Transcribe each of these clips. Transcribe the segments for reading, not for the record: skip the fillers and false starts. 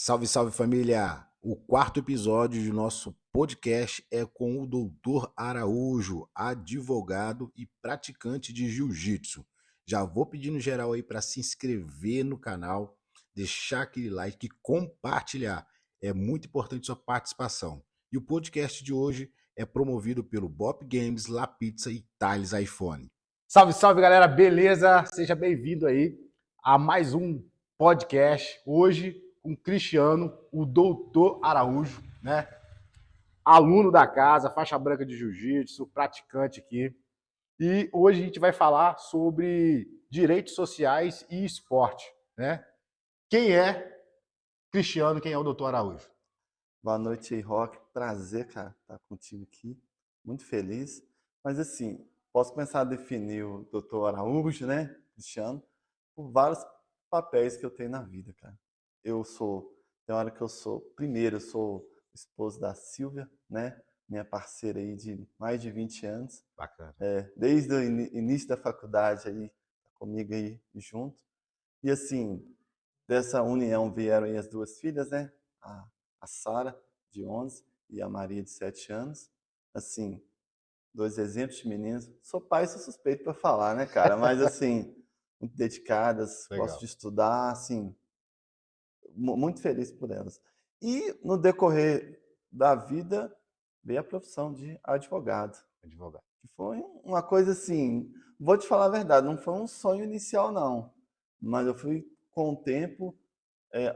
Salve, salve família! O quarto episódio do nosso podcast é com o Doutor Araújo, advogado e praticante de jiu-jitsu. Já vou pedindo geral aí para se inscrever no canal, deixar aquele like e compartilhar. É muito importante sua participação. E o podcast de hoje é promovido pelo Bop Games, La Pizza e Thales iPhone. Salve, salve, galera, beleza? Seja bem-vindo aí a mais um podcast. Hoje com o Cristiano, o Doutor Araújo, né? Aluno da casa, faixa branca de jiu-jitsu, praticante aqui. E hoje a gente vai falar sobre direitos sociais e esporte, né? Quem é Cristiano, quem é o Doutor Araújo? Boa noite, Rock. Prazer, cara, estar contigo aqui. Muito feliz. Mas, assim, posso começar a definir o Dr. Araújo, né, Cristiano, por vários papéis que eu tenho na vida, cara. Tem hora que primeiro, eu sou esposo da Silvia, né, minha parceira aí de mais de 20 anos. Bacana. Desde o início da faculdade aí, comigo aí junto. E, assim, dessa união vieram aí as duas filhas, né? A Sara, de 11, e a Maria, de 7 anos. Assim, dois exemplos de meninas. Sou pai, sou suspeito para falar, né, cara? Mas, assim, muito dedicadas, Legal. gosto de estudar, assim, muito feliz por elas. E, no decorrer da vida, veio a profissão de advogado. Advogado. Que foi uma coisa assim, vou te falar a verdade, não foi um sonho inicial, não. Mas eu fui, com o tempo,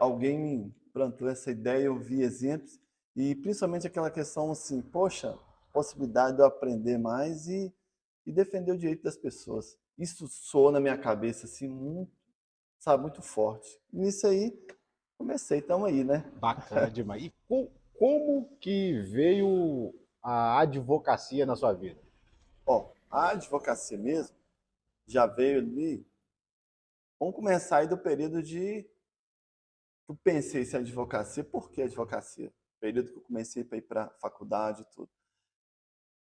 alguém me plantou essa ideia, eu vi exemplos, e principalmente aquela questão assim, poxa, possibilidade de eu aprender mais e defender o direito das pessoas. Isso soou na minha cabeça assim, muito, sabe, muito forte. E nisso aí, comecei, estamos aí, né? Bacana demais. E como que veio a advocacia na sua vida? Ó, a advocacia mesmo já veio ali, vamos começar aí do período de eu pensei em advocacia, por que advocacia? Período que eu comecei para ir para a faculdade e tudo.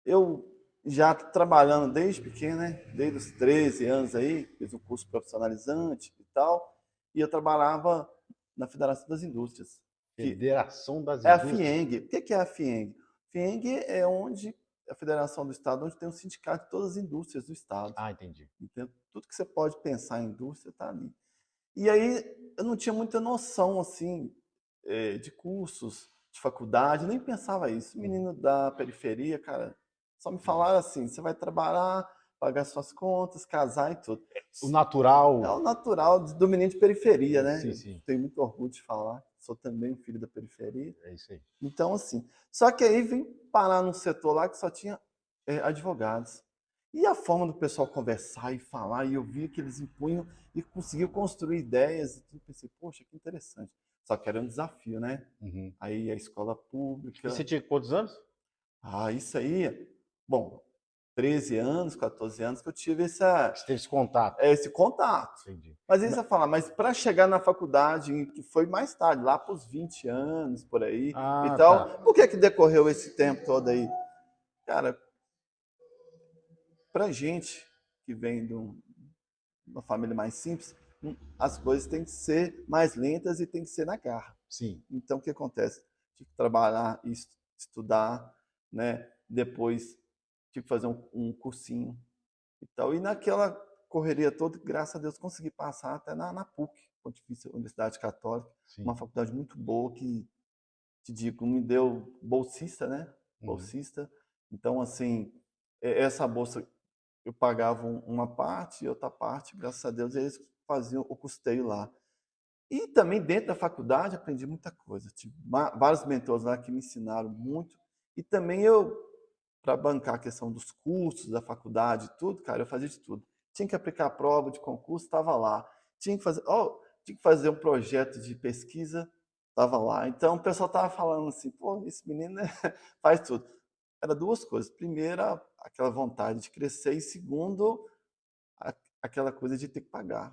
Eu já trabalhando desde pequeno, né? Desde os 13 anos aí, fiz um curso profissionalizante e tal, e eu trabalhava na Federação das Indústrias, que Federação das é a Indústrias. FIENG. O que é a FIENG? FIENG é onde a Federação do Estado, onde tem um sindicato de todas as indústrias do Estado. Ah, entendi. Então, tudo que você pode pensar em indústria está ali. E aí eu não tinha muita noção assim de cursos, de faculdade, nem pensava isso. Menino da periferia, cara, só me falaram assim: você vai trabalhar, pagar suas contas, casar e tudo. O É o natural. natural do menino de periferia, né? Sim, Eu sim. tenho muito orgulho de falar, sou também um filho da periferia. É isso aí. Então, assim, só que aí vim parar num setor lá que só tinha advogados. E a forma do pessoal conversar e falar, e eu via que eles impunham e conseguiam construir ideias, e tudo, pensei, poxa, que interessante. Só que era um desafio, né? Uhum. Aí a escola E você pública, tinha quantos anos? isso aí, bom, 13 anos, 14 anos que eu tive essa, Você teve esse contato. esse contato. Entendi. Mas aí você fala, mas para chegar na faculdade, que foi mais tarde, lá para os 20 anos, por aí, e Ah, tal, tá. por que que decorreu esse tempo todo aí? Cara, pra gente que vem uma família mais simples, as coisas têm que ser mais lentas e tem que ser na garra. Sim. Então, o que acontece? Tive que trabalhar, estudar, né? Depois tive que fazer um cursinho e tal. E naquela correria toda, graças a Deus, consegui passar até na PUC, Pontifícia Universidade Católica, Sim. uma faculdade muito boa que, te digo, me deu bolsista, né? Uhum. Bolsista. Então, assim, essa bolsa eu pagava uma parte e outra parte, graças a Deus, eles faziam o custeio lá. E também dentro da faculdade aprendi muita coisa. Tive vários mentores lá que me ensinaram muito. E também eu, para bancar a questão dos cursos da faculdade e tudo, cara, eu fazia de tudo. Tinha que aplicar a prova de concurso, estava lá. Tinha que fazer um projeto de pesquisa, estava lá. Então o pessoal estava falando assim, pô, esse menino, né, faz tudo. Era duas coisas. Primeira, aquela vontade de crescer, e segundo, aquela coisa de ter que pagar.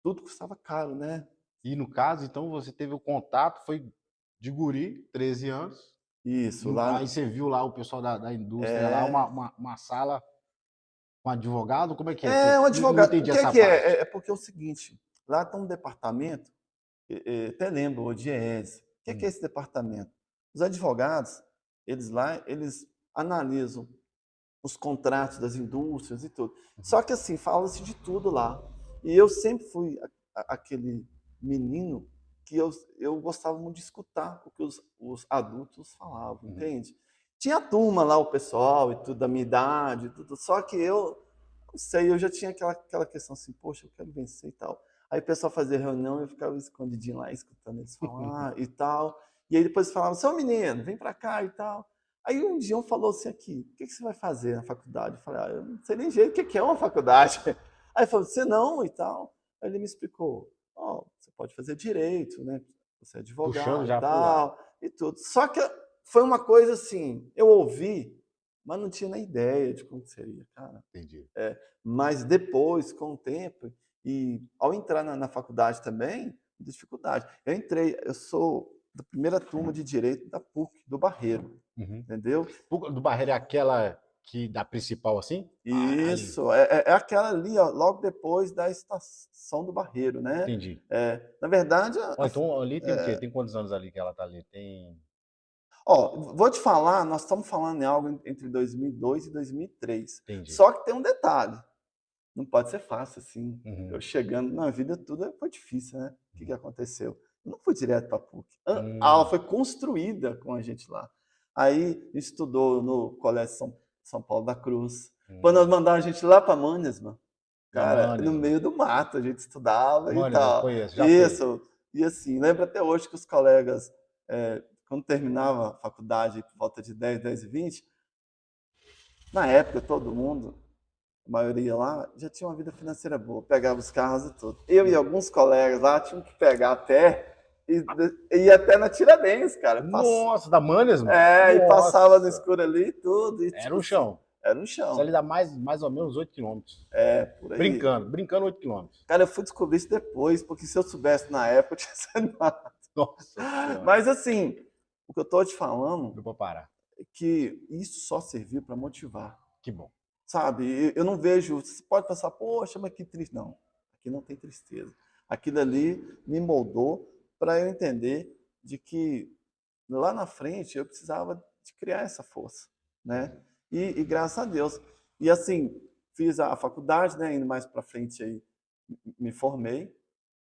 Tudo custava caro, né? E no caso, então, você teve o contato, foi de guri, 13 anos. Isso, Aí lá você viu lá o pessoal da indústria lá, é, uma sala com advogado? Como é que é? é um Não advogado. O entendi que é essa que é? parte. É porque é o seguinte, lá tem um departamento até lembro, o DIEESE. O que é esse departamento? Os advogados, eles analisam os contratos das indústrias e tudo. Só que assim, fala-se de tudo lá. E eu sempre fui aquele menino que eu gostava muito de escutar o que os adultos falavam, entende? Tinha turma lá, o pessoal e tudo, da minha idade, tudo, só que eu, não sei, eu já tinha aquela questão assim, poxa, eu quero vencer e tal. Aí o pessoal fazia reunião e eu ficava escondidinho lá, escutando eles falar e tal. E aí depois falavam, seu menino, vem pra cá e tal. Aí um dia um falou assim aqui, o que você vai fazer na faculdade? Eu falei, eu não sei nem jeito o que é uma faculdade. Aí ele falou, você não e tal. Aí ele me explicou, você pode fazer direito, né? Você é Puxando advogado e já pro lado. tal, e tudo. Só que foi uma coisa assim, eu ouvi, mas não tinha nem ideia de como seria, cara. Entendi. Mas depois, com o tempo, e ao entrar na faculdade também, dificuldade. Eu sou da primeira turma de Direito da PUC, do Barreiro, entendeu? Do Barreiro é aquela que da principal assim? Ali. Isso, é aquela ali, ó, logo depois da estação do Barreiro, né? Entendi. Na verdade, Então ali tem o quê? Tem quantos anos ali que ela tá ali? Tem. vou te falar, nós estamos falando em algo entre 2002 e 2003. Entendi. Só que tem um detalhe, não pode ser fácil assim. Eu Uhum. chegando na vida, tudo foi difícil, né? O que aconteceu? Eu não fui direto para a PUC. A aula foi construída com a gente lá. Aí estudou no Colégio São Paulo da Cruz. Quando nós mandaram a gente lá para Mannesmann, Na cara, no Mannesmann. meio do mato, a gente estudava e Mannesmann, eu tal. conheço, já fui. Isso. E assim, lembro até hoje que os colegas, quando terminava a faculdade, por volta de 10 e 20, na época todo mundo, a maioria lá, já tinha uma vida financeira boa, pegava os carros e tudo. Eu e alguns colegas lá tinham que pegar a pé e ir até na Tiradentes, cara. Nossa, da Mannesmann? E passava no Nossa. escuro ali e tudo. E, Era tipo um assim, chão. era um Isso chão. ali dá mais ou menos 8 quilômetros. Por aí. Brincando 8 quilômetros. Cara, eu fui descobrir isso depois, porque se eu soubesse na época, eu tinha saído lá. Nossa Senhora. Mas assim, o que eu tô te falando Não vou parar. é que isso só serviu para motivar. Que bom. Sabe, eu não vejo, você pode pensar, poxa, mas que triste. Não, aqui não tem tristeza. Aquilo ali me moldou para eu entender de que lá na frente eu precisava de criar essa força, né? E graças a Deus. E assim, fiz a faculdade, né? Indo mais para frente aí, me formei.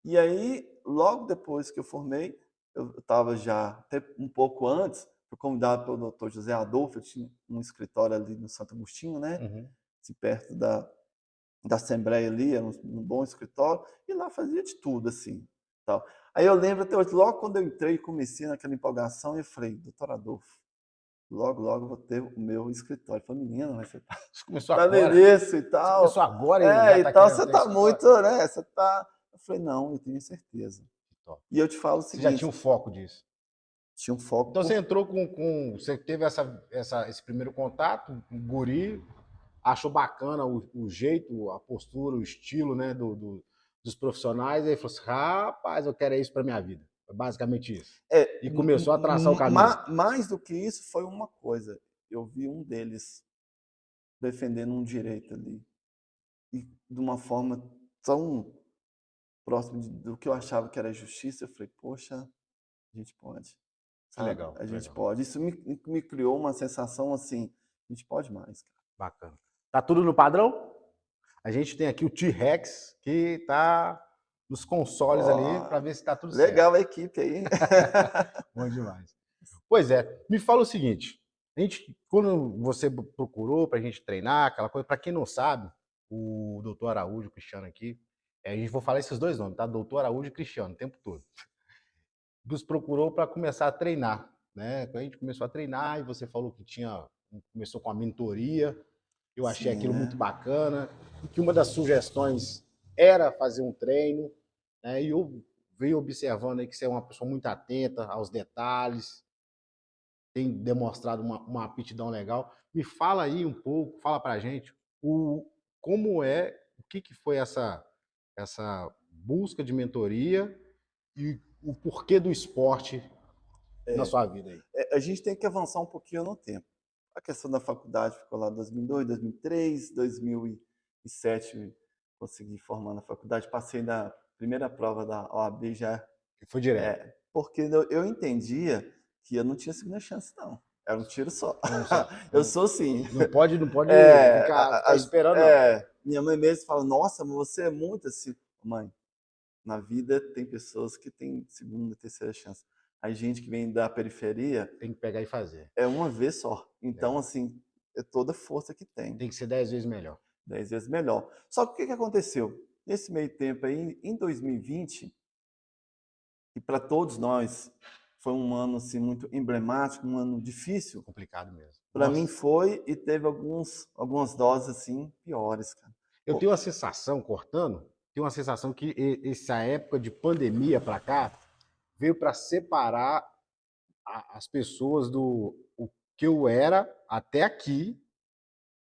E aí, logo depois que eu formei, eu estava já, até um pouco antes, fui convidado pelo Dr. José Adolfo, eu tinha um escritório ali no Santo Agostinho, né? Assim, perto da Assembleia ali, era um bom escritório, e lá fazia de tudo, assim, tal. Aí eu lembro até hoje, logo quando eu entrei e comecei naquela empolgação, eu falei, doutor Adolfo, logo, logo eu vou ter o meu escritório. Eu falei, menino, mas você Isso começou tá no agora? início e Você tal. começou agora e já tá Então querendo você ter tá escritório? muito, né? Você tá. Eu falei, não, eu tenho certeza. Top. E eu te falo o Você já seguinte, tinha um foco disso? tinha um foco. Então você entrou você teve esse primeiro contato, um guri, achou bacana o jeito, a postura, o estilo, né, dos profissionais, e aí falou assim, rapaz, eu quero isso para minha vida. Foi basicamente isso. E começou a traçar o caminho. Mais do que isso, foi uma coisa. Eu vi um deles defendendo um direito ali. E de uma forma tão próxima do que eu achava que era justiça, eu falei, poxa, a gente pode. Que Sabe? legal. A gente legal. pode. Isso me criou uma sensação assim, a gente pode mais, cara. Bacana. Tá tudo no padrão? A gente tem aqui o T-Rex, que tá nos consoles ali para ver se tá tudo certo. Legal a equipe aí. Bom demais. Pois é, me fala o seguinte, quando você procurou para a gente treinar, aquela coisa, para quem não sabe, o doutor Araújo, o Cristiano aqui, a gente vou falar esses dois nomes, tá? Doutor Araújo e Cristiano, o tempo todo. Nos procurou para começar a treinar, né? Quando a gente começou a treinar e você falou que começou com a mentoria, eu achei aquilo muito bacana, e que uma das sugestões era fazer um treino, né? E eu venho observando aí que você é uma pessoa muito atenta aos detalhes, tem demonstrado uma aptidão legal. Me fala aí um pouco, fala pra gente o que foi essa busca de mentoria e o porquê do esporte na sua vida aí. A gente tem que avançar um pouquinho no tempo. A questão da faculdade ficou lá em 2002, 2003, 2007 consegui formar na faculdade, passei na primeira prova da OAB já Foi direto. Porque eu entendia que eu não tinha segunda chance, não. Era um tiro só. Não sabe? Eu sou assim. Não pode É, ficar esperando, não. minha mãe mesmo fala, nossa, mas você é muito assim. Mãe, na vida tem pessoas que têm segunda, terceira chance. A gente que vem da periferia Tem que pegar e fazer. é uma vez só. Então, É. assim, é toda força que tem. Tem que ser 10 vezes melhor. 10 vezes melhor. Só que o que aconteceu? Nesse meio tempo aí, em 2020, e para todos nós foi um ano assim muito emblemático, um ano difícil. Complicado mesmo. Para mim Nossa. foi e teve algumas doses assim piores, cara. Eu tenho uma sensação, cortando, tenho uma sensação que essa época de pandemia para cá veio para separar as pessoas do o que eu era até aqui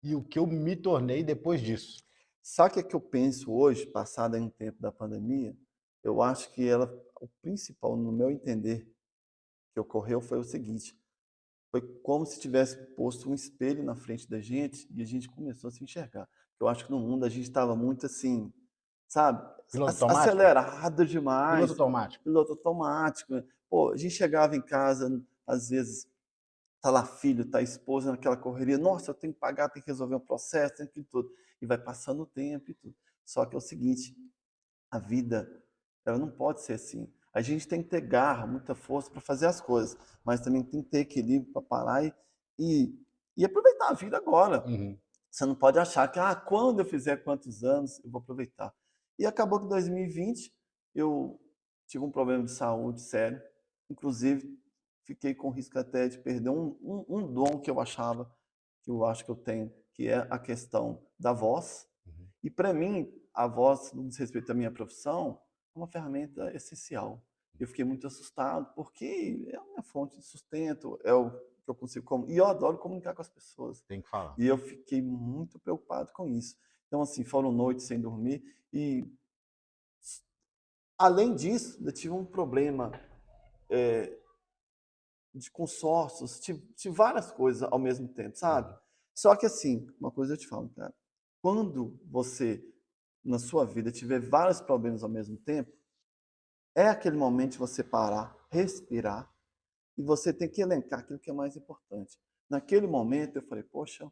e o que eu me tornei depois disso. Sabe o que é que eu penso hoje, passado aí um tempo da pandemia? Eu acho que o principal, no meu entender, que ocorreu foi o seguinte: foi como se tivesse posto um espelho na frente da gente e a gente começou a se enxergar. Eu acho que no mundo a gente estava muito assim, sabe, Piloto automático? acelerado Piloto demais, automático. piloto automático. Né? Pô, a gente chegava em casa, às vezes, tá lá filho, tá esposa naquela correria, nossa, eu tenho que pagar, tenho que resolver um processo, tenho que tudo. E vai passando o tempo e tudo. Só que é o seguinte, a vida, ela não pode ser assim. A gente tem que ter garra, muita força para fazer as coisas, mas também tem que ter equilíbrio para parar e aproveitar a vida agora. Uhum. Você não pode achar que, quando eu fizer quantos anos, eu vou aproveitar. E acabou que em 2020 eu tive um problema de saúde sério, inclusive fiquei com risco até de perder um dom que eu achava, que eu acho que eu tenho, que é a questão da voz. Uhum. E para mim, a voz, no que diz respeito à minha profissão, é uma ferramenta essencial. Eu fiquei muito assustado, porque é a minha fonte de sustento, é o que eu consigo. E eu adoro comunicar com as pessoas. Tem que falar. E eu fiquei muito preocupado com isso. Então, assim, foram noites sem dormir. E, além disso, eu tive um problema de consórcios, tive várias coisas ao mesmo tempo, sabe? Só que, assim, uma coisa eu te falo, cara. Quando você, na sua vida, tiver vários problemas ao mesmo tempo, é aquele momento de você parar, respirar, e você tem que elencar aquilo que é mais importante. Naquele momento, eu falei, poxa,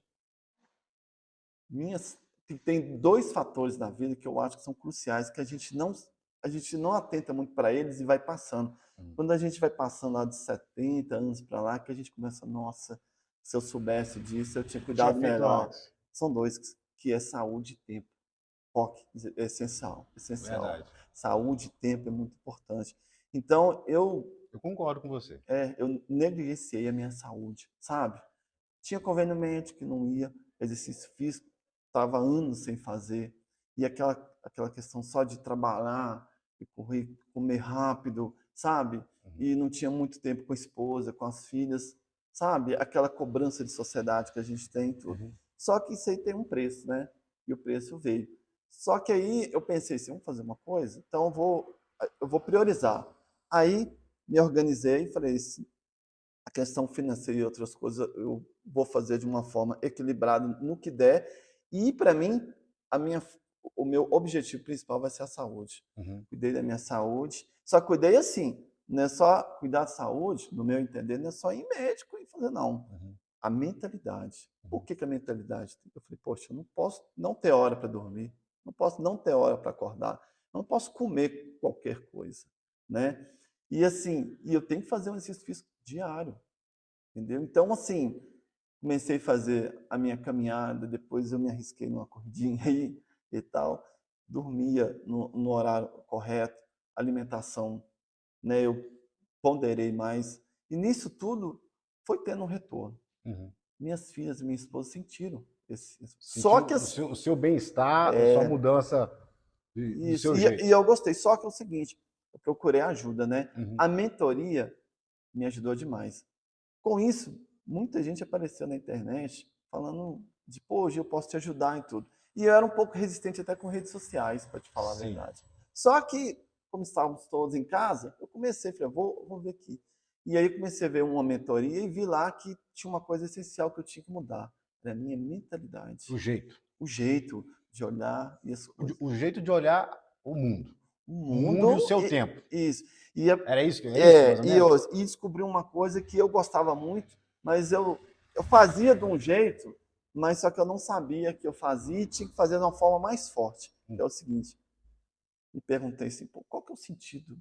tem dois fatores na vida que eu acho que são cruciais, que a gente não atenta muito para eles e vai passando. Quando a gente vai passando lá de 70 anos para lá, que a gente começa, nossa, se eu soubesse disso, eu tinha cuidado Tinha feito melhor. antes. São dois, que é saúde e tempo. Foco é essencial, essencial. Verdade. Saúde e tempo é muito importante. Então, Eu concordo com você. eu negligenciei a minha saúde, sabe? Tinha convênio médico que não ia, exercício físico, estava anos sem fazer. E aquela questão só de trabalhar, e correr, comer rápido, sabe? E não tinha muito tempo com a esposa, com as filhas, sabe? Aquela cobrança de sociedade que a gente tem e tudo. Uhum. Só que isso aí tem um preço, né? E o preço veio. Só que aí eu pensei assim, vamos fazer uma coisa? Então eu vou priorizar. Aí me organizei e falei, a questão financeira e outras coisas eu vou fazer de uma forma equilibrada no que der. E para mim, o meu objetivo principal vai ser a saúde. Uhum. Cuidei da minha saúde. Só cuidei assim, não é só cuidar da saúde, no meu entender, não é só ir médico e fazer, não. Uhum. A mentalidade. Por Uhum. que a mentalidade? Eu falei, poxa, eu não posso não ter hora para dormir, não posso não ter hora para acordar, não posso comer qualquer coisa, né? E assim, eu tenho que fazer um exercício físico diário, entendeu? Então, assim, comecei a fazer a minha caminhada, depois eu me arrisquei numa corridinha aí e tal, dormia no horário correto, alimentação, né? Eu ponderei mais, e nisso tudo foi tendo um retorno. Uhum. Minhas filhas e minha esposa sentiram esse. Só Sentiu que o seu bem-estar, a sua mudança do isso, seu jeito. e eu gostei. Só que é o seguinte, eu procurei ajuda, né? Uhum. A mentoria me ajudou demais. Com isso, muita gente apareceu na internet falando de, pô, hoje eu posso te ajudar em tudo. E eu era um pouco resistente até com redes sociais, para te falar a Sim. verdade. Só que, como estávamos todos em casa, eu comecei, falei, vou ver aqui. E aí comecei a ver uma mentoria e vi lá que tinha uma coisa essencial que eu tinha que mudar. Era a minha mentalidade. O jeito. O jeito de olhar e as coisas. O jeito de olhar o mundo. o O mundo e o seu e- tempo. Isso. Era isso? É isso, mais ou menos? E descobri uma coisa que eu gostava muito, mas eu fazia de um jeito, mas só que eu não sabia que eu fazia e tinha que fazer de uma forma mais forte. É o seguinte, me perguntei assim, pô, qual que é o sentido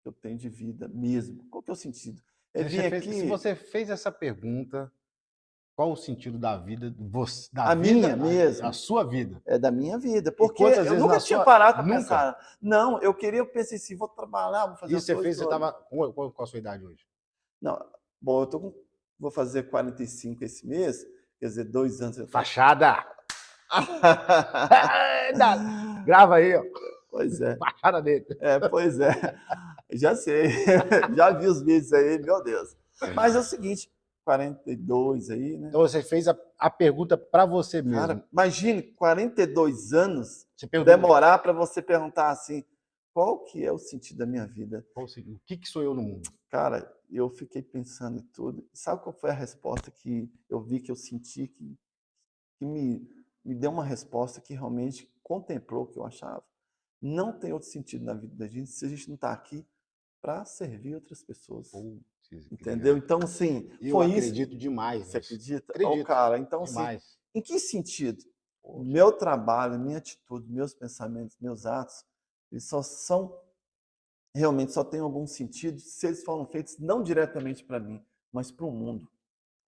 que eu tenho de vida mesmo? Qual que é o sentido? Eu vim Se aqui, você fez essa pergunta, qual o sentido da vida, da a vida, minha a mesmo, sua vida? é da minha vida, E porque quantas eu vezes nunca na tinha sua... parado para Nunca? pensar. Não, eu pensei assim, vou trabalhar, vou fazer Isso as você coisas fez, você todas. estava... Qual a sua idade hoje? Não, bom, vou fazer 45 esse mês, quer dizer, 2 anos eu faço. Fachada! Grava aí, ó. Pois é, Fachada dele. pois é, já sei, já vi os vídeos aí, meu Deus. Mas é o seguinte, 42 aí, né? Então você fez a pergunta para você Cara, mesmo. imagine 42 anos Você perguntou, demorar para você perguntar assim, qual que é o sentido da minha vida? o que sou eu no mundo? Cara, eu fiquei pensando em tudo. Sabe qual foi a resposta que eu vi, que eu senti, que me deu uma resposta que realmente contemplou o que eu achava? Não tem outro sentido na vida da gente se a gente não está aqui para servir outras pessoas. Putz, Entendeu? Então, assim, eu foi isso. acredito demais Você nisso. acredita? Ô, Acredito cara, então, assim, demais. em que sentido? Poxa. Meu trabalho, minha atitude, meus pensamentos, meus atos, eles só são, realmente só têm algum sentido se eles foram feitos não diretamente para mim, mas para o mundo.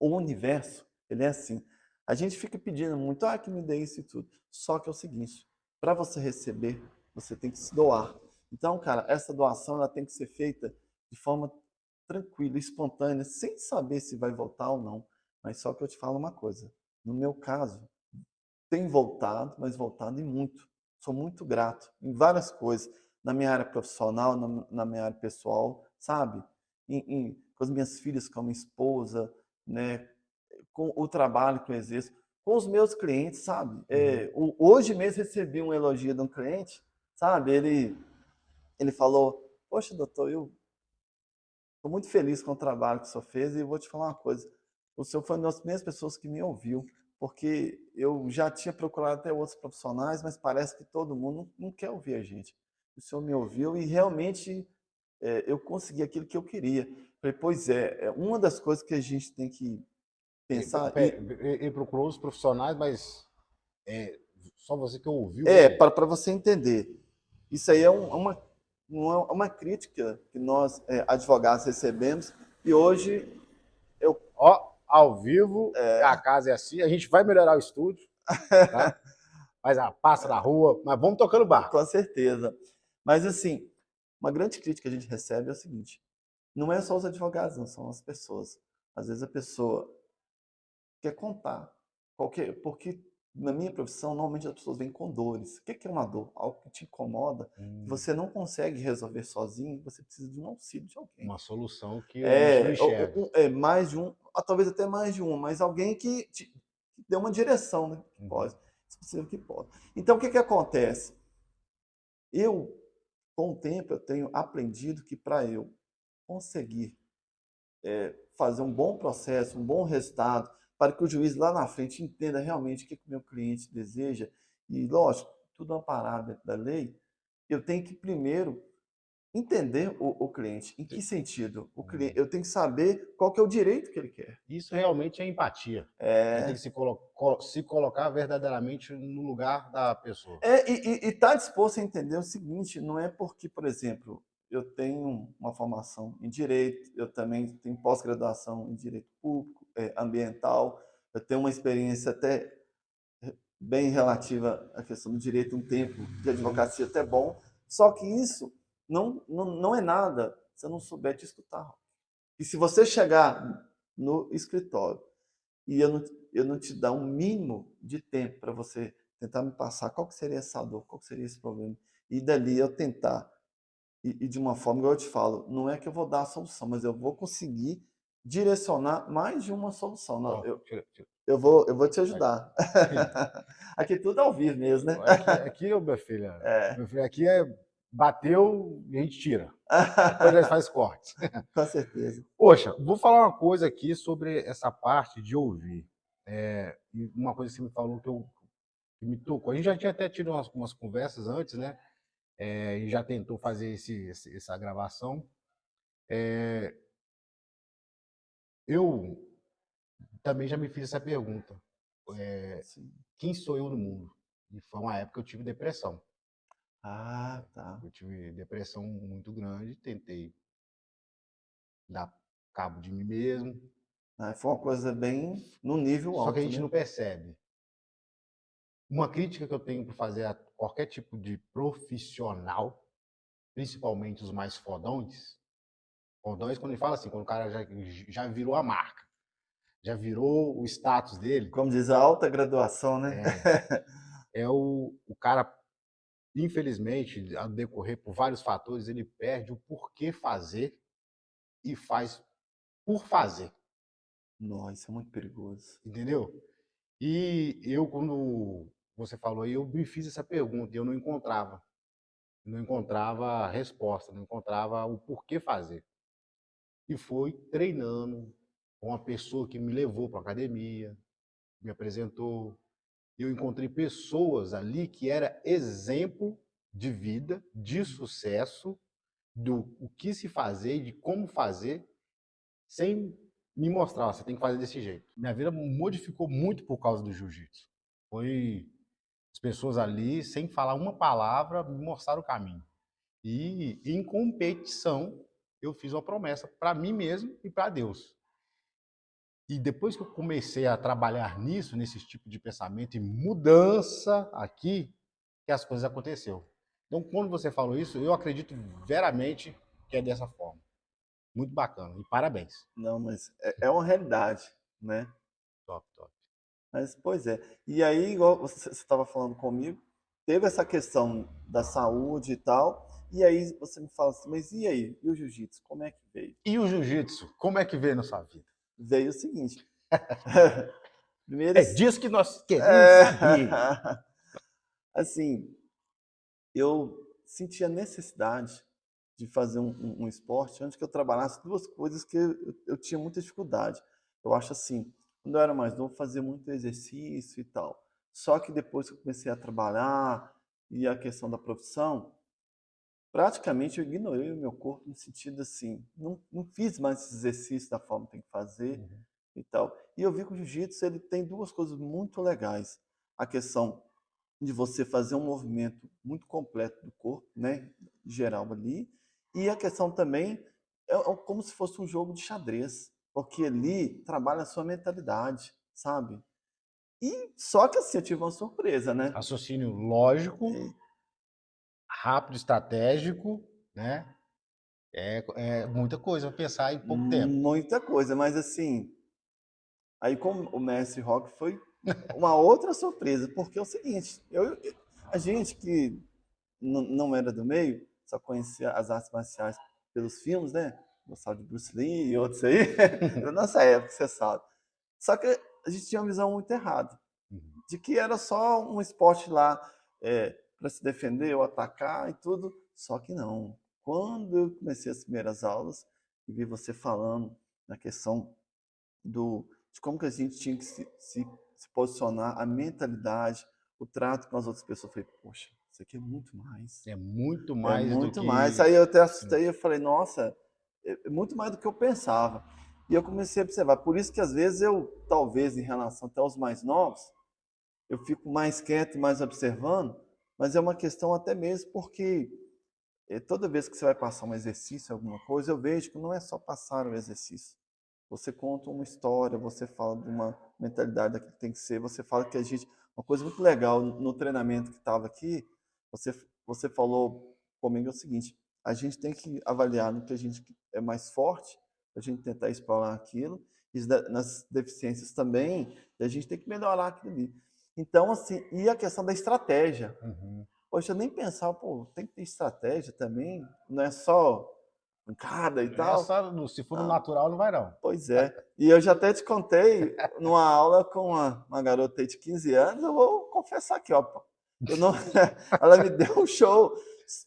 O universo, ele é assim. A gente fica pedindo muito, que me dê isso e tudo. Só que é o seguinte, para você receber, você tem que se doar. Então, cara, essa doação ela tem que ser feita de forma tranquila, espontânea, sem saber se vai voltar ou não. Mas só que eu te falo uma coisa. No meu caso, tem voltado, mas voltado e muito. Sou muito grato em várias coisas. Na minha área profissional, na minha área pessoal, sabe? Com as minhas filhas, com a minha esposa, né? Com o trabalho que eu exerço, com os meus clientes, sabe? Hoje mesmo recebi um elogio de um cliente, sabe? Ele falou, poxa, doutor, eu estou muito feliz com o trabalho que o senhor fez e vou te falar uma coisa. O senhor foi uma das primeiras pessoas que me ouviu, porque eu já tinha procurado até outros profissionais, mas parece que todo mundo não quer ouvir a gente. O senhor me ouviu e realmente eu consegui aquilo que eu queria. Falei, pois é uma das coisas que a gente tem que pensar. Ele procurou os profissionais, mas só você que ouviu ele. Para você entender. Isso aí é uma crítica que nós, advogados, recebemos e hoje eu. Ó, ao vivo, a casa é assim, a gente vai melhorar o estúdio, tá? Mas passa na rua, mas vamos tocando barco. Com certeza. Mas, assim, uma grande crítica que a gente recebe é o seguinte: não é só os advogados, não, são as pessoas. Às vezes a pessoa quer contar. Porque na minha profissão, normalmente as pessoas vêm com dores. O que é uma dor? Algo que te incomoda, que você não consegue resolver sozinho, você precisa de um auxílio de alguém. Uma solução que a gente não enxerga. Mais de um, talvez até mais de um, mas alguém que te dê uma direção, né? Que pode. Se possível que pode. Então, o que acontece? Eu, com o tempo, eu tenho aprendido que para eu conseguir fazer um bom processo, um bom resultado, para que o juiz lá na frente entenda realmente o que o meu cliente deseja, e lógico, tudo amparado dentro da lei, eu tenho que primeiro entender o cliente. Em que sentido? Eu tenho que saber qual que é o direito que ele quer. Isso realmente é empatia. Você tem que se colocar verdadeiramente no lugar da pessoa. E estar disposto a entender o seguinte, não é porque, por exemplo, eu tenho uma formação em direito, eu também tenho pós-graduação em direito público, ambiental, eu tenho uma experiência até bem relativa à questão do direito, um tempo de advocacia até bom, só que isso não é nada se eu não souber te escutar. E se você chegar no escritório e eu não te dar um mínimo de tempo para você tentar me passar qual que seria essa dor, qual que seria esse problema, e dali eu tentar, e de uma forma, igual eu te falo, não é que eu vou dar a solução, mas eu vou conseguir direcionar mais de uma solução. Não, eu vou te ajudar. Aqui tudo é ao vivo mesmo, né? Aqui meu filho, aqui bateu e a gente tira. Depois a gente faz corte. Com certeza. Poxa, vou falar uma coisa aqui sobre essa parte de ouvir. E uma coisa que você me falou que me tocou. A gente já tinha até tido umas conversas antes, né? e já tentou fazer essa gravação. Eu também já me fiz essa pergunta. Sim. Quem sou eu no mundo? E foi uma época que eu tive depressão. Ah, tá. Eu tive depressão muito grande, tentei dar cabo de mim mesmo, Ah, foi uma coisa bem no nível só que a alto, gente né? não percebe. Uma crítica que eu tenho para fazer a qualquer tipo de profissional, principalmente os mais fodões, fodões quando ele fala assim, quando o cara já virou a marca, já virou o status dele, Como diz a alta graduação, né? é o cara, infelizmente, ao decorrer por vários fatores, ele perde o porquê fazer e faz por fazer, Nossa, isso é muito perigoso. entendeu? E eu, quando você falou aí, eu me fiz essa pergunta e eu não encontrava resposta, não encontrava o porquê fazer. E fui treinando com uma pessoa que me levou para a academia, me apresentou. Eu encontrei pessoas ali que era exemplo de vida, de sucesso, do o que se fazer e de como fazer, sem me mostrar, ó, você tem que fazer desse jeito. Minha vida modificou muito por causa do jiu-jitsu. Foi as pessoas ali, sem falar uma palavra, me mostraram o caminho. E em competição, eu fiz uma promessa para mim mesmo e para Deus. E depois que eu comecei a trabalhar nisso, nesse tipo de pensamento e mudança aqui, que as coisas aconteceram. Então, quando você falou isso, eu acredito veramente que é dessa forma. Muito bacana. E parabéns. Não, mas é uma realidade, né? Top, top. Mas, pois é. E aí, igual você estava falando comigo, teve essa questão da saúde e tal, e aí você me fala assim, mas e aí? E o jiu-jitsu, como é que veio? E o jiu-jitsu, como é que veio na sua vida? Veio o seguinte. Primeiro, É disso que nós queremos é, saber. assim, eu sentia necessidade de fazer um esporte antes que eu trabalhasse duas coisas que eu tinha muita dificuldade. Eu acho assim, quando eu era mais novo, fazia muito exercício e tal. Só que depois que eu comecei a trabalhar e a questão da profissão, praticamente eu ignorei o meu corpo no sentido assim, não fiz mais esse exercício da forma que tem que fazer e tal. E eu vi que o jiu-jitsu ele tem duas coisas muito legais. A questão de você fazer um movimento muito completo do corpo, né, geral ali, e a questão também é como se fosse um jogo de xadrez, porque ali trabalha a sua mentalidade, sabe? E só que assim, eu tive uma surpresa, né? Raciocínio lógico, rápido, estratégico, né? É muita coisa para pensar em pouco tempo. Muita coisa, mas assim, aí como o mestre Rock foi uma outra surpresa, porque é o seguinte, a gente que não era do meio, só conhecia as artes marciais pelos filmes, né? Gostava de Bruce Lee e outros aí, da nossa época, você sabe. Só que a gente tinha uma visão muito errada, de que era só um esporte lá para se defender ou atacar e tudo, só que não. Quando eu comecei as primeiras aulas e vi você falando na questão de como que a gente tinha que se posicionar, a mentalidade, o trato com as outras pessoas, eu falei, poxa, isso aqui é muito mais. É muito É mais do muito mais. que. Aí eu até Sim. assustei, eu falei, nossa, é muito mais do que eu pensava. E eu comecei a observar. Por isso que às vezes eu, talvez em relação até aos mais novos, eu fico mais quieto e mais observando, mas é uma questão até mesmo porque toda vez que você vai passar um exercício, alguma coisa, eu vejo que não é só passar o exercício. Você conta uma história, você fala de uma mentalidade daquilo que tem que ser, você fala que a gente. Uma coisa muito legal no treinamento que estava aqui, você, você falou comigo é o seguinte: a gente tem que avaliar no que a gente é mais forte, a gente tentar explorar aquilo, e nas deficiências também, a gente tem que melhorar aquilo ali. Então, assim, e a questão da estratégia. Uhum. Poxa, eu nem pensava, pô, tem que ter estratégia também, não é só pancada e É tal. só, se for no Não, natural, não vai não. pois é. E eu já até te contei numa aula com uma garota aí de 15 anos, eu vou confessar aqui, ó. Eu não, ela me deu um show.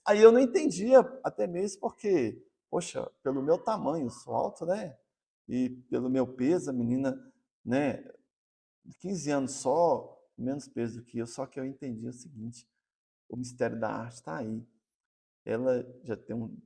Aí eu não entendia, até mesmo porque, poxa, pelo meu tamanho, eu sou alto, né? E pelo meu peso, a menina, né, de 15 anos só, menos peso do que eu, só que eu entendi o seguinte, o mistério da arte está aí. ela já tem um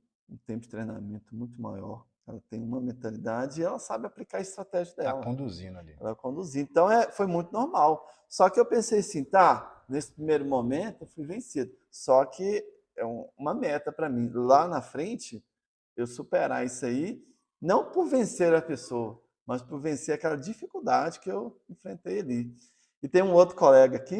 tempo de treinamento muito maior, ela tem uma mentalidade e ela sabe aplicar a estratégia Tá dela. conduzindo ali. Ela conduzir. Então, foi muito normal. Só que eu pensei assim, tá, nesse primeiro momento eu fui vencido. Só que é uma meta para mim. Lá na frente, eu superar isso aí, não por vencer a pessoa, mas por vencer aquela dificuldade que eu enfrentei ali. E tem um outro colega aqui,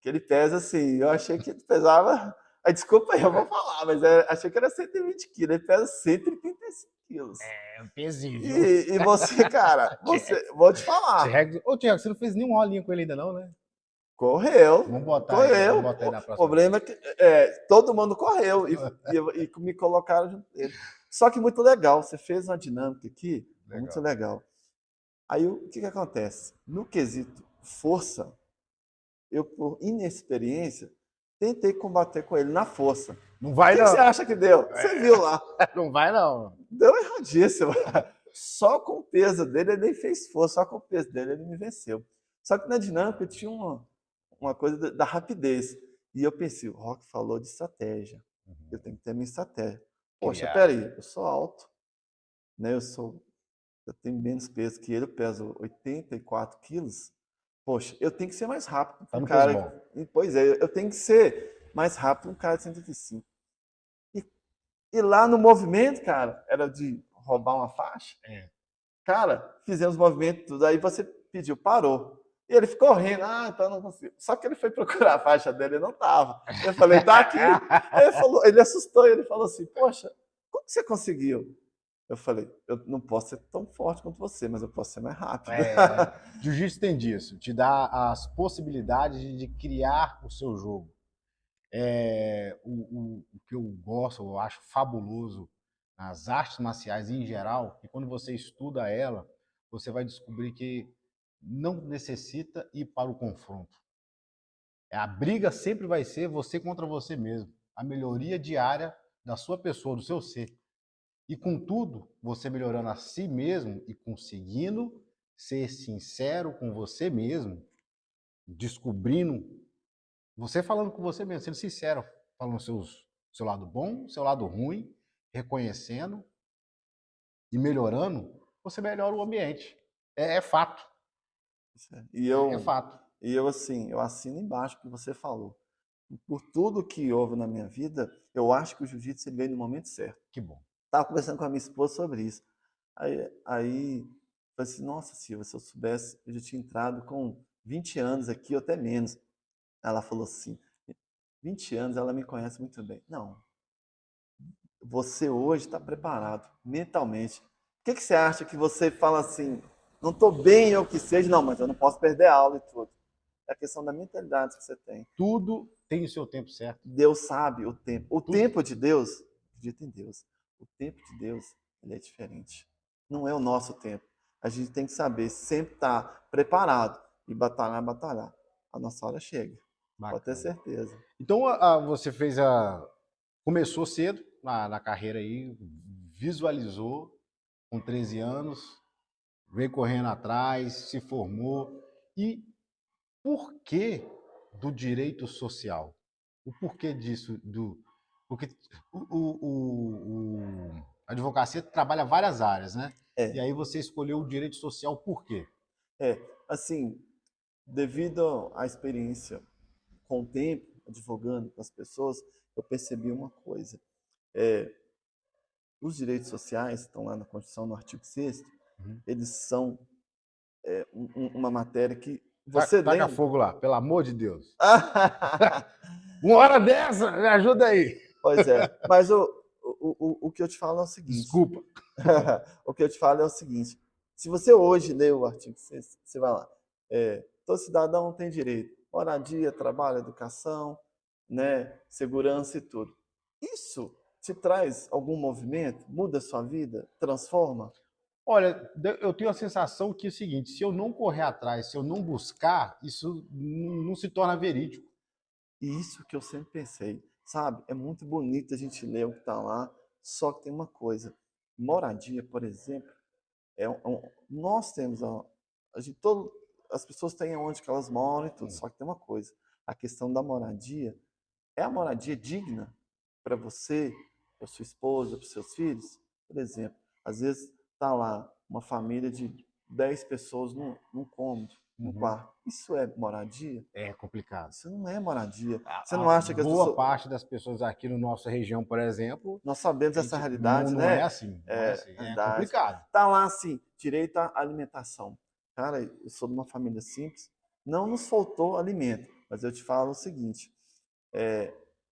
que ele pesa assim, eu achei que ele pesava, desculpa aí, eu vou falar, mas achei que era 120 quilos, ele pesa 135 quilos. É um pezinho, viu? E você, cara, vou te falar, Ô, Tiago, você não fez nenhum rolinho com ele ainda não, né? correu, Vamos botar correu. aí na O próxima problema é vez. que todo mundo correu e me colocaram junto dele. Só que muito legal, você fez uma dinâmica aqui, muito Legal. legal. Aí o que acontece? No quesito força, eu, por inexperiência, tentei combater com ele na força. Não O vai que você não. acha que deu? Você viu lá. Não vai não. Deu erradíssimo. Só com o peso dele, ele nem fez força, só com o peso dele ele me venceu. Só que na dinâmica tinha uma coisa da rapidez. E eu pensei, o Rock falou de estratégia. Eu tenho que ter minha estratégia. Poxa, Criar. peraí, eu sou alto, né? Eu tenho menos peso que ele, eu peso 84 quilos. Poxa, eu tenho que ser mais rápido que Tá um no peso cara. bom. Pois é, eu tenho que ser mais rápido que um cara de 185. E, e lá no movimento, cara, era de roubar uma faixa. É. Cara, fizemos movimento tudo. Aí você pediu, parou. E ele ficou rindo, então não consigo. Só que ele foi procurar a faixa dele e não tava. Eu falei, tá aqui. Ele assustou, ele falou assim, poxa, como que você conseguiu? Eu falei, eu não posso ser tão forte quanto você, mas eu posso ser mais rápido. Jiu-jitsu tem disso, te dá as possibilidades de criar o seu jogo. O que eu gosto, eu acho fabuloso nas artes marciais em geral, que quando você estuda ela, você vai descobrir que não necessita ir para o confronto. A briga sempre vai ser você contra você mesmo. A melhoria diária da sua pessoa, do seu ser. E contudo, você melhorando a si mesmo e conseguindo ser sincero com você mesmo, descobrindo, você falando com você mesmo, sendo sincero, falando seu lado bom, seu lado ruim, reconhecendo e melhorando, você melhora o ambiente. É fato. E É fato. assim, eu assino embaixo o que você falou. Por tudo que houve na minha vida, eu acho que o jiu-jitsu veio no momento certo. Que bom. Estava conversando com a minha esposa sobre isso. Aí falei assim, nossa Silvia, se eu soubesse, eu já tinha entrado com 20 anos aqui, ou até menos. Ela falou assim, 20 anos, ela me conhece muito bem. Não, você hoje está preparado mentalmente. O que você acha que você fala assim, não estou bem ou que seja, não, mas eu não posso perder a aula e tudo. É a questão da mentalidade que você tem. Tudo tem o seu tempo certo. Deus sabe o tempo. O tempo de Deus, acredita em Deus. O tempo de Deus, ele é diferente. Não é o nosso tempo. A gente tem que saber sempre estar preparado e batalhar, batalhar. A nossa hora chega. Pode ter certeza. Então, você começou cedo na carreira aí, visualizou com 13 anos, veio correndo atrás, se formou. E por que do direito social? O porquê disso? Porque a advocacia trabalha várias áreas, né? E É, aí você escolheu o direito social por quê? assim, devido à experiência com o tempo, advogando com as pessoas, eu percebi uma coisa. Os direitos sociais, estão lá na Constituição, no artigo 6º, Uhum. eles são uma matéria que você Taca lendo... fogo lá, pelo amor de Deus. Uma hora dessa, me ajuda aí. Pois é, mas o que eu te falo é o seguinte. Desculpa. O que eu te falo é o seguinte. Se você hoje lê o artigo 6º, você vai lá. Todo cidadão tem direito. Moradia, trabalho, educação, né, segurança e tudo. Isso te traz algum movimento? Muda a sua vida? Transforma? Olha, eu tenho a sensação que é o seguinte, se eu não correr atrás, se eu não buscar, isso não se torna verídico. E isso que eu sempre pensei, sabe? É muito bonito a gente ler o que está lá, só que tem uma coisa. Moradia, por exemplo, nós temos a gente as pessoas têm onde que elas moram e tudo, só que tem uma coisa, a questão da moradia, é a moradia digna para você, para sua esposa, para os seus filhos? Por exemplo, às vezes está lá uma família de 10 pessoas num cômodo, num Uhum. quarto. Isso é moradia? É complicado. Isso não é moradia. Você A não acha que as boa pessoas... parte das pessoas aqui na nossa região, por exemplo, Nós sabemos a essa gente não, realidade, não é né? assim, não é assim, é Verdade. complicado. Tá lá assim, direito à alimentação. Cara, eu sou de uma família simples, não nos faltou alimento, mas eu te falo o seguinte,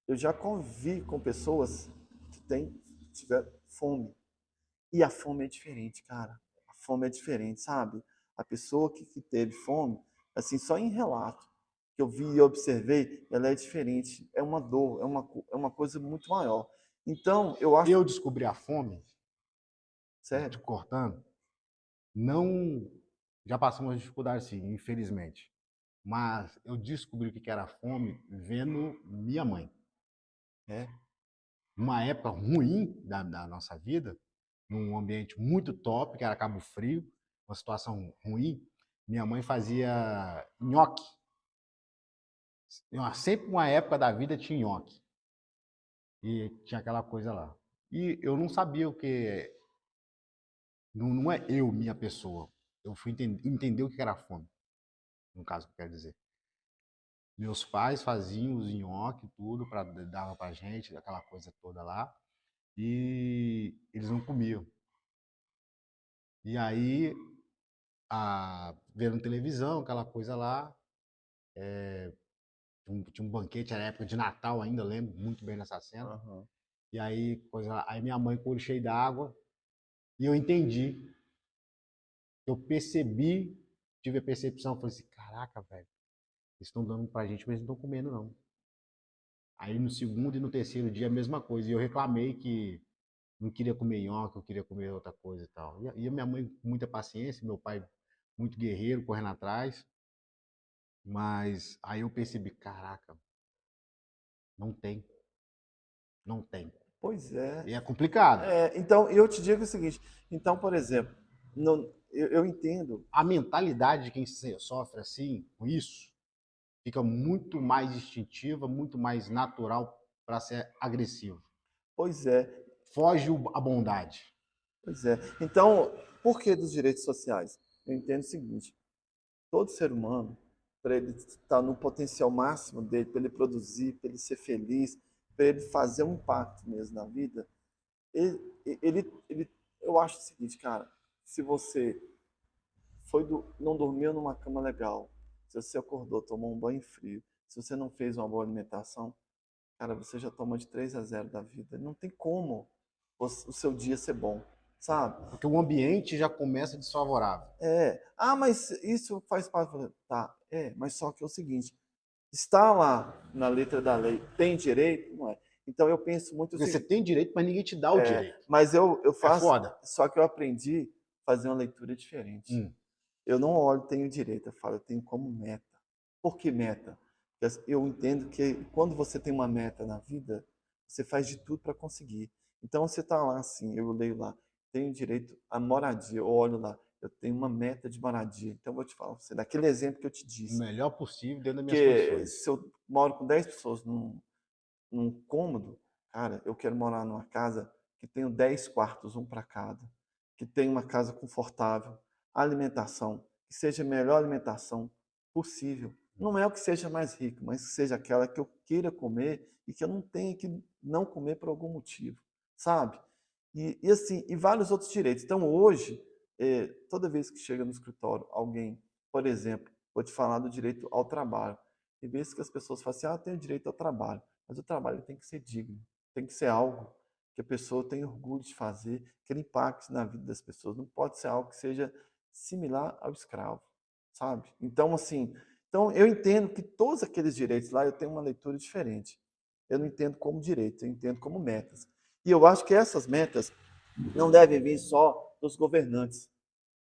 eu já convivi com pessoas que tiveram fome. E a fome é diferente, cara. A fome é diferente, sabe? A pessoa que teve fome, assim, só em relato que eu vi e observei, ela é diferente. É uma dor, é uma coisa muito maior. Então, eu acho... Eu descobri a fome, te Sério? cortando, não. Já passamos dificuldade, sim, infelizmente. Mas eu descobri o que era fome vendo minha mãe. É? Numa época ruim da nossa vida, num ambiente muito top, que era Cabo Frio, uma situação ruim, minha mãe fazia nhoque. Sempre uma época da vida tinha nhoque. E tinha aquela coisa lá. E eu não sabia o que. Não é eu, minha pessoa. Eu fui entender o que era fome, no caso que eu quero dizer. Meus pais faziam os nhoque, tudo, dava pra gente, aquela coisa toda lá. E eles não comiam. E aí, vendo televisão, aquela coisa lá, tinha um banquete, era época de Natal ainda, eu lembro muito bem dessa cena. Aham. E aí, aí minha mãe com o olho cheio d'água, e eu entendi. Eu percebi, tive a percepção, falei assim, caraca, velho, eles estão dando pra gente, mas não estão comendo, não. Aí no segundo e no terceiro dia a mesma coisa. E eu reclamei que não queria comer nhoque, eu queria comer outra coisa e tal. E a minha mãe com muita paciência, meu pai muito guerreiro, correndo atrás. Mas aí eu percebi, caraca, não tem, não tem. Pois é. E é complicado. Então, eu te digo o seguinte, então, por exemplo, eu entendo, A mentalidade de quem sofre assim, com isso, fica muito mais instintiva, muito mais natural para ser agressivo. pois é, Foge a bondade. pois é. Então, por que dos direitos sociais? Eu entendo o seguinte, todo ser humano, para ele estar no potencial máximo dele, para ele produzir, para ele ser feliz, para ele fazer um impacto mesmo na vida, ele, eu acho o seguinte, cara, se você não dormiu numa cama legal, se você acordou, tomou um banho frio, se você não fez uma boa alimentação, cara, você já toma de 3-0 da vida. Não tem como o seu dia ser bom, sabe? Porque o ambiente já começa desfavorável. Mas isso faz parte. Tá, mas só que é o seguinte, está lá na letra da lei, tem direito? Não é. Então eu penso muito o Porque você seguinte, tem direito, mas ninguém te dá o direito. mas eu É faço, foda. só que eu aprendi a fazer uma leitura diferente. Hum. Eu não olho, tenho direito, eu falo, eu tenho como meta. Por que meta? Porque eu entendo que quando você tem uma meta na vida, você faz de tudo para conseguir. Então você está lá assim, eu leio lá, tenho direito à moradia, eu olho lá, eu tenho uma meta de moradia. Então eu vou te falar, você, daquele exemplo que eu te O disse, melhor possível dentro das minhas que condições. se eu moro com 10 pessoas num cômodo, cara, eu quero morar numa casa que tenha 10 quartos, um para cada, que tenha uma casa confortável, alimentação, que seja a melhor alimentação possível. Não é o que seja mais rico, mas que seja aquela que eu queira comer e que eu não tenha que não comer por algum motivo, sabe? E assim, e vários outros direitos. Então hoje, toda vez que chega no escritório alguém, por exemplo, vou te falar do direito ao trabalho. Tem vezes que as pessoas falam assim, eu tenho direito ao trabalho. Mas o trabalho tem que ser digno, tem que ser algo que a pessoa tenha orgulho de fazer, que ele impacte na vida das pessoas. Não pode ser algo que seja similar ao escravo, sabe? Então, assim, então eu entendo que todos aqueles direitos lá eu tenho uma leitura diferente. Eu não entendo como direito, eu entendo como metas. E eu acho que essas metas não devem vir só dos governantes.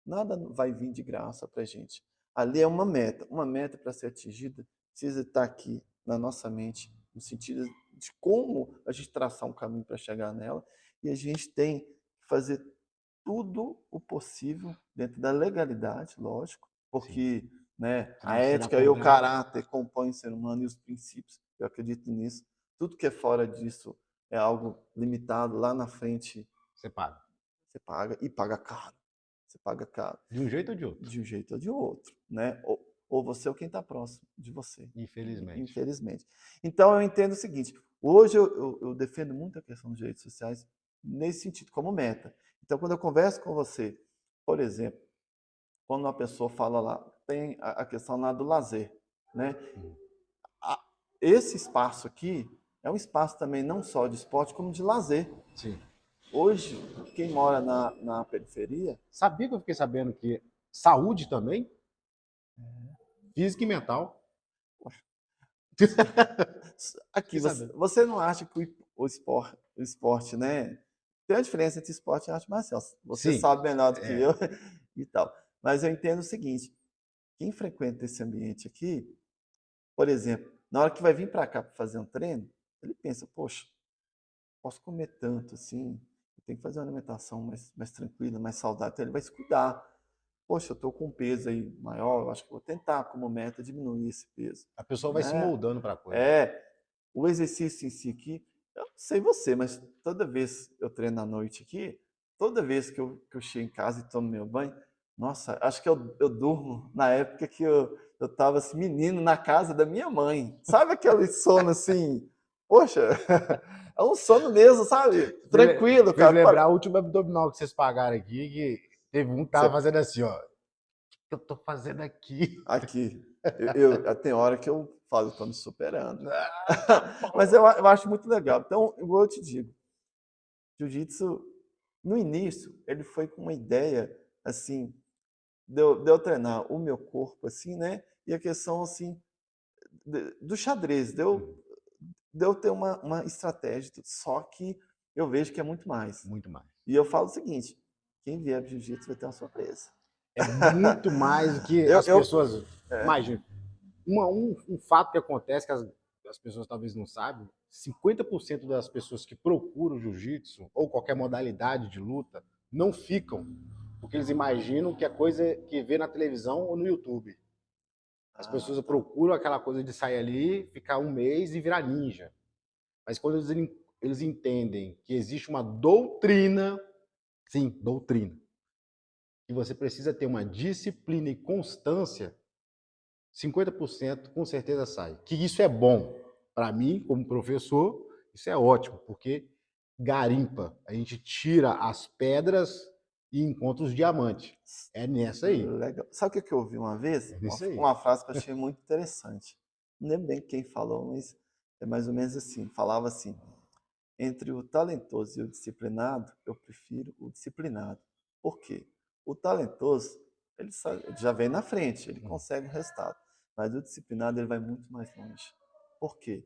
Nada vai vir de graça para a gente. Ali é uma meta para ser atingida precisa estar aqui na nossa mente, no sentido de como a gente traçar um caminho para chegar nela, e a gente tem que fazer tudo o possível dentro da legalidade, lógico, Sim. porque né, Você a não ser ética e o contra. caráter compõem o ser humano e os princípios, eu acredito nisso. Tudo que é fora disso é algo limitado, lá na frente Você paga. você paga e paga caro. Você paga caro, De um jeito ou de outro? de um jeito ou de outro, né? Ou você ou quem está próximo de você, Infelizmente. infelizmente. Então eu entendo o seguinte, hoje eu defendo muito a questão dos direitos sociais nesse sentido, como meta. Então quando eu converso com você, por exemplo, quando uma pessoa fala lá, tem a questão lá do lazer, né? Hum. A- Esse espaço aqui é um espaço também não só de esporte, como de lazer. Sim. Hoje, quem mora na periferia, Sabia que eu fiquei sabendo que saúde também, física e mental. aqui, Fiquei você, sabendo. você não acha que o esporte, né? Tem uma diferença entre esporte e arte marcial. Você Sim. sabe melhor do que É. eu e tal. Mas eu entendo o seguinte: quem frequenta esse ambiente aqui, por exemplo, na hora que vai vir para cá para fazer um treino, ele pensa, poxa, posso comer tanto assim, eu tenho que fazer uma alimentação mais tranquila, mais saudável, então ele vai se cuidar. Poxa, eu estou com um peso aí maior, eu acho que vou tentar como meta diminuir esse peso, A pessoa vai se né? moldando para a coisa. É, o exercício em si aqui, eu não sei você, mas toda vez eu treino à noite aqui, toda vez que eu chego em casa e tomo meu banho, nossa, acho que eu durmo na época que eu estava assim, menino na casa da minha mãe. Sabe aquele sono assim? Poxa, é um sono mesmo, sabe? Tranquilo, Fez cara. lembrar o último abdominal que vocês pagaram aqui, que teve um que tava Você- fazendo assim, ó. O que eu tô fazendo aqui? Aqui, tem hora que eu falo, estou me superando. Ah, tá Mas bom. eu acho muito legal. Então, igual eu te digo, jiu-jitsu, no início, ele foi com uma ideia, assim, de eu treinar o meu corpo, assim, né? E a questão, assim, do xadrez, de eu ter uma estratégia, só que eu vejo que é muito mais. Muito mais. E eu falo o seguinte, quem vier para jiu-jitsu vai ter uma surpresa. É muito mais do que Eu, as eu, pessoas. é, Imagina. Um fato que acontece que as pessoas talvez não sabem: 50% das pessoas que procuram jiu-jitsu ou qualquer modalidade de luta não ficam, porque eles imaginam que é coisa que vê na televisão ou no YouTube. As pessoas tá. procuram aquela coisa de sair ali, ficar um mês e virar ninja. Mas quando eles entendem que existe uma doutrina, sim, doutrina, que você precisa ter uma disciplina e constância, 50% com certeza sai. Que isso é bom. Para mim, como professor, isso é ótimo, porque garimpa. A gente tira as pedras e encontra os diamantes. É nessa aí. Legal. Sabe o que eu ouvi uma vez? É Uma, nisso aí. uma frase que eu achei muito interessante. Não lembro bem quem falou, mas é mais ou menos assim. Falava assim: entre o talentoso e o disciplinado, eu prefiro o disciplinado. Por quê? O talentoso, ele, sabe, ele já vem na frente, ele consegue o resultado. Mas o disciplinado, ele vai muito mais longe. Por quê?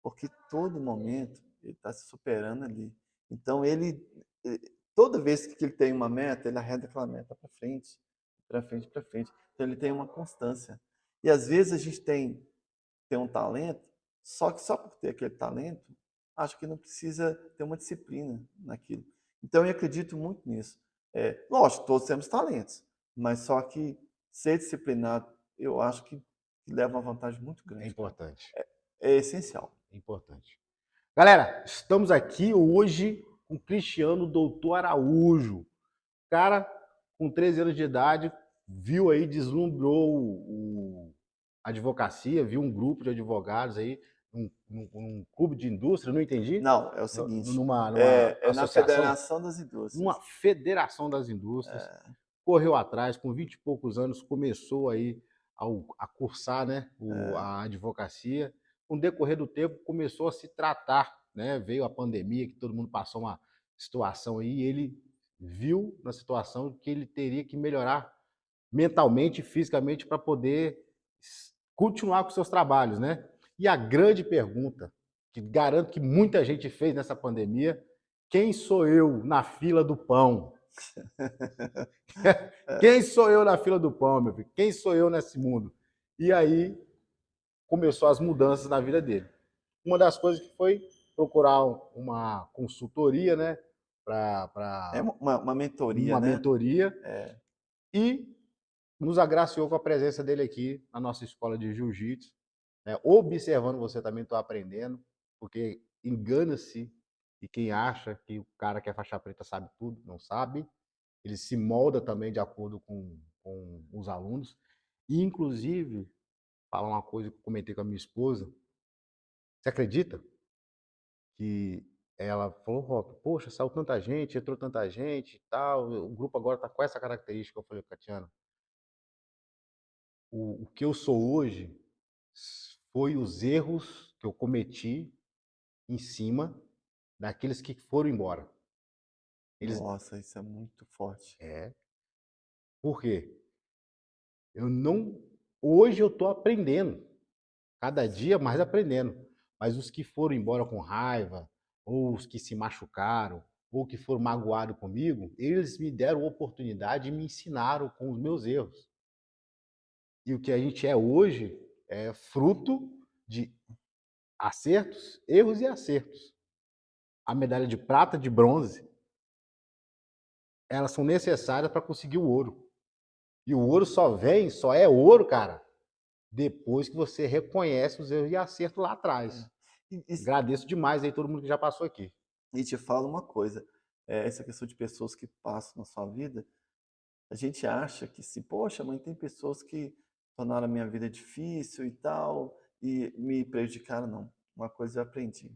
Porque todo momento ele está se superando ali. Então, toda vez que ele tem uma meta, ele arreda aquela meta para frente, para frente, para frente. Então, ele tem uma constância. E às vezes a gente tem um talento, só que só por ter aquele talento, acho que não precisa ter uma disciplina naquilo. Então, eu acredito muito nisso. Lógico, todos temos talentos, mas só que ser disciplinado, eu acho que leva uma vantagem muito É grande, cara. importante. É essencial. É importante. Galera, estamos aqui hoje com o Cristiano Doutor Araújo. Cara, com 13 anos de idade, viu aí, deslumbrou a advocacia, viu um grupo de advogados aí, num clube de indústria, não entendi? Não, é o seguinte, Numa é na associação, Federação das numa Indústrias. federação das indústrias, correu atrás, com 20 e poucos anos, começou aí a cursar, né, a advocacia. Com o decorrer do tempo, começou a se tratar, né? Veio a pandemia, que todo mundo passou uma situação aí, e ele viu na situação que ele teria que melhorar mentalmente e fisicamente para poder continuar com seus trabalhos, né? E a grande pergunta, que garanto que muita gente fez nessa pandemia: quem sou eu na fila do pão? Quem sou eu na fila do pão, meu filho? Quem sou eu nesse mundo? E aí começou as mudanças na vida dele. Uma das coisas que foi procurar uma consultoria, né? É Para uma mentoria, uma né? mentoria, É, e nos agraciou com a presença dele aqui na nossa escola de jiu-jitsu. Né? Observando você também, estou aprendendo, porque engana-se E quem acha que o cara que é faixa preta sabe tudo, não sabe. Ele se molda também de acordo com os alunos. E, inclusive, falar uma coisa que eu comentei com a minha esposa. Você acredita que ela falou, Rock, poxa, saiu tanta gente, entrou tanta gente e tal, o grupo agora está com essa característica. Eu falei, Catiana, o que eu sou hoje foi os erros que eu cometi em cima daqueles que foram embora. Nossa, isso é muito forte. Por quê? Hoje eu estou aprendendo, cada dia mais aprendendo, mas os que foram embora com raiva, ou os que se machucaram, ou que foram magoados comigo, eles me deram oportunidade e me ensinaram com os meus erros. E o que a gente é hoje é fruto de acertos, erros e acertos. A medalha de prata, de bronze, elas são necessárias para conseguir o ouro. E o ouro só é ouro, cara, depois que você reconhece os erros e acertos lá atrás. Agradeço demais aí todo mundo que já passou aqui. E te falo uma coisa, essa questão de pessoas que passam na sua vida, a gente acha que se, poxa, mãe, tem pessoas que tornaram a minha vida difícil e tal, e me prejudicaram, não. Uma coisa eu aprendi.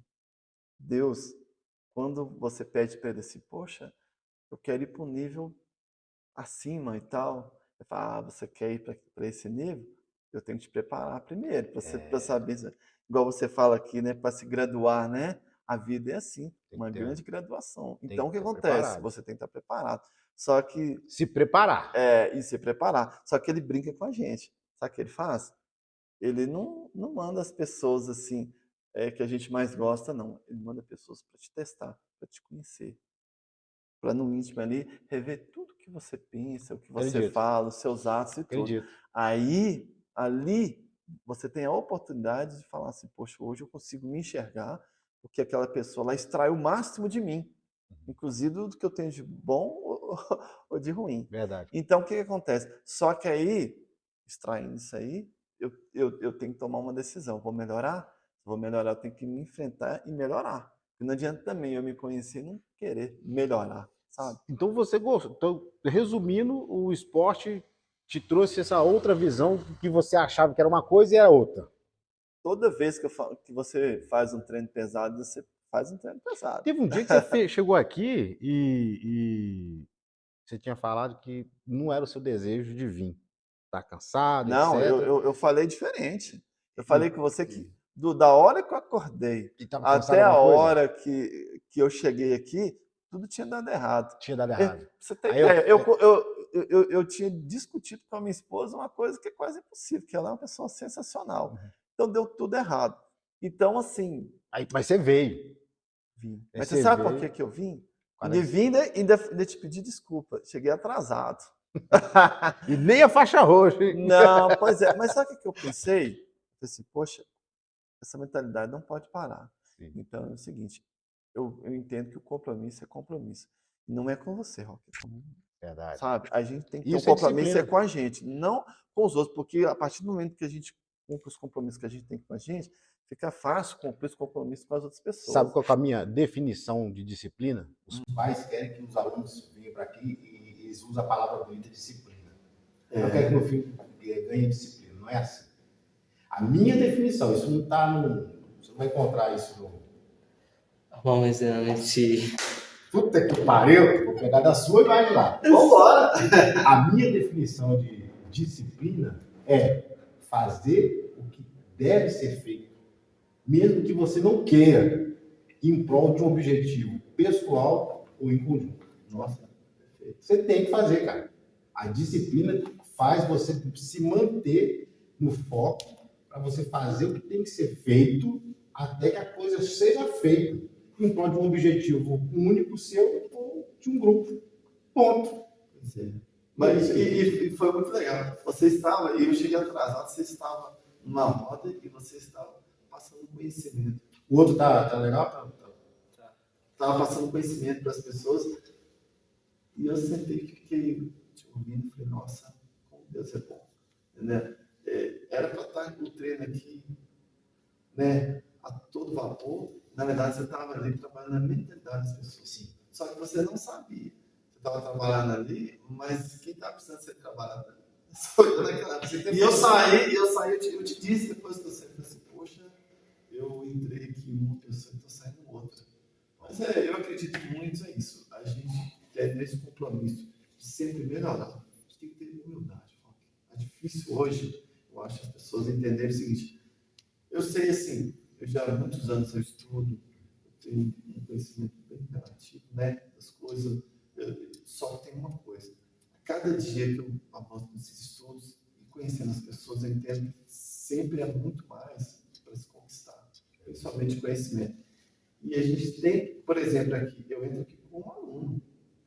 Deus, quando você pede para ele assim, poxa, eu quero ir para um nível acima e tal, ele fala, você quer ir para esse nível? Eu tenho que te preparar primeiro, para você pra saber, igual você fala aqui, né, para se graduar, né? A vida é assim, uma grande graduação. Então, o que acontece? Você tem que estar preparado. Só que... Se preparar. E se preparar. Só que ele brinca com a gente. Sabe o que ele faz? Ele não manda as pessoas assim, que a gente mais gosta, não. Ele manda pessoas para te testar, para te conhecer. Para no íntimo ali, rever tudo que você pensa, o que você fala, os seus atos e tudo. Aí, ali, você tem a oportunidade de falar assim, poxa, hoje eu consigo me enxergar, porque aquela pessoa lá extrai o máximo de mim, inclusive do que eu tenho de bom ou de ruim. Verdade. Então, o que acontece? Só que aí, extraindo isso aí, eu tenho que tomar uma decisão. Vou melhorar? Vou melhorar, eu tenho que me enfrentar e melhorar. Não adianta também eu me conhecer e não querer melhorar, sabe? Então você gostou. Então, resumindo, o esporte te trouxe essa outra visão que você achava que era uma coisa e era outra. Toda vez que você faz um treino pesado, você faz um treino pesado. Teve um dia que você chegou aqui e você tinha falado que não era o seu desejo de vir. Tá cansado, não, etc. Eu falei diferente. Eu falei com você que da hora que eu acordei até a hora que eu cheguei aqui, tudo tinha dado errado. Tinha dado errado. Você tem eu tinha discutido com a minha esposa uma coisa que é quase impossível, que ela é uma pessoa sensacional. Então deu tudo errado. Então, assim... Mas você veio. Vim. Mas você sabe por que eu vim? E vim ainda te pedir desculpa. Cheguei atrasado. E nem a faixa roxa. Não, pois é. Mas sabe o que eu pensei? Eu pensei, poxa, essa mentalidade não pode parar. Sim. Então é o seguinte, eu entendo que o compromisso é compromisso. E não é com você, Rock. Verdade. Sabe? A gente tem que ter um compromisso com a gente, não com os outros, porque a partir do momento que a gente cumpre os compromissos que a gente tem com a gente, fica fácil cumprir os compromissos com as outras pessoas. Sabe qual é a minha definição de disciplina? Os pais querem que os alunos venham para aqui e eles usam a palavra bonita disciplina. Eu quero que meu filho ganhe disciplina, não é assim. A minha definição, isso não está no... Você não vai encontrar isso no... Bom, exatamente. Puta que pariu, vou pegar da sua e vai lá. Vambora! A minha definição de disciplina é fazer o que deve ser feito, mesmo que você não queira, em prol de um objetivo pessoal ou em conjunto. Nossa, você tem que fazer, cara. A disciplina faz você se manter no foco para você fazer o que tem que ser feito até que a coisa seja feita em prol de um objetivo único seu ou de um grupo. Ponto. Mas e foi muito legal. Você estava, eu cheguei atrasado, você estava numa roda e você estava passando conhecimento. O outro tá legal? Estava passando conhecimento para as pessoas. E eu sentei e fiquei ouvindo e falei, nossa, como Deus é bom. Entendeu? Era para estar o treino aqui, né, a todo vapor, Na verdade, você estava ali trabalhando na mentalidade das pessoas. Sim. Só que você não sabia. Você estava trabalhando ali, mas quem estava precisando ser trabalhado ali? E eu saí, eu te disse depois que eu saí, assim, poxa, eu entrei aqui em uma pessoa e estou saindo outra. Mas eu acredito muito em isso. A gente tem esse compromisso de sempre melhorar. A gente tem que ter humildade. É difícil hoje, eu acho, as pessoas entenderem o seguinte. Eu sei, assim, eu já há muitos anos eu estudo, eu tenho um conhecimento bem relativo, né, das coisas. Só tem uma coisa. A cada dia que eu avanço nesses estudos e conhecendo as pessoas, eu entendo que sempre é muito mais para se conquistar, principalmente conhecimento. E a gente tem, por exemplo, aqui, eu entro aqui como um aluno.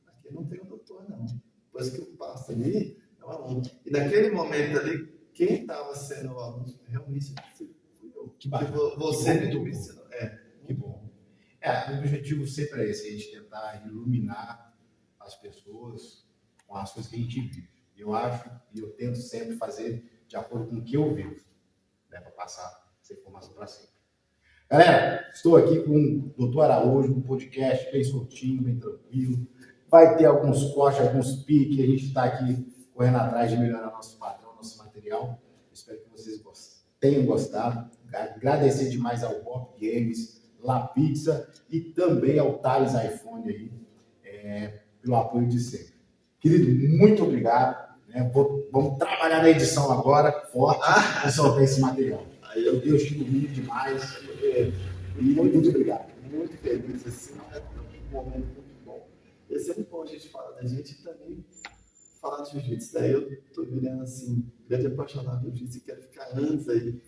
Aqui não tem um doutor, não. Depois que eu passo ali, é um aluno. E naquele momento ali, quem estava sendo o aluno realmente fui eu. Que bacana. Você me ensinou. Que bom. O objetivo sempre é esse, a gente tentar iluminar as pessoas com as coisas que a gente vive. Eu acho e eu tento sempre fazer de acordo com o que eu vivo, né, para passar essa informação para sempre. Galera, estou aqui com o Dr. Araújo, um podcast bem soltinho, bem tranquilo. Vai ter alguns cortes, alguns piques, a gente está aqui correndo atrás de melhorar nosso padrão, nosso material. Espero que vocês tenham gostado. Agradecer demais ao Pop Games, La Pizza e também ao Thales iPhone aí, pelo apoio de sempre. Querido, muito obrigado. Né? Vamos trabalhar na edição agora, forte, para soltar esse material. Eu te humilho demais. Muito obrigado. Muito feliz, assim, é um momento muito bom. E é sempre bom a gente falar da gente e também falar de jiu-jitsu. Daí eu estou virando, assim, grande apaixonado por jiu-jitsu e quero ficar anos aí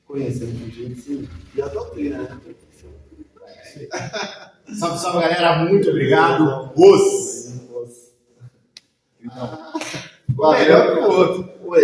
conhecendo jiu-jitsu e a doutrina, né? Salve, salve, galera. Muito obrigado. Então, Valeu pro outro.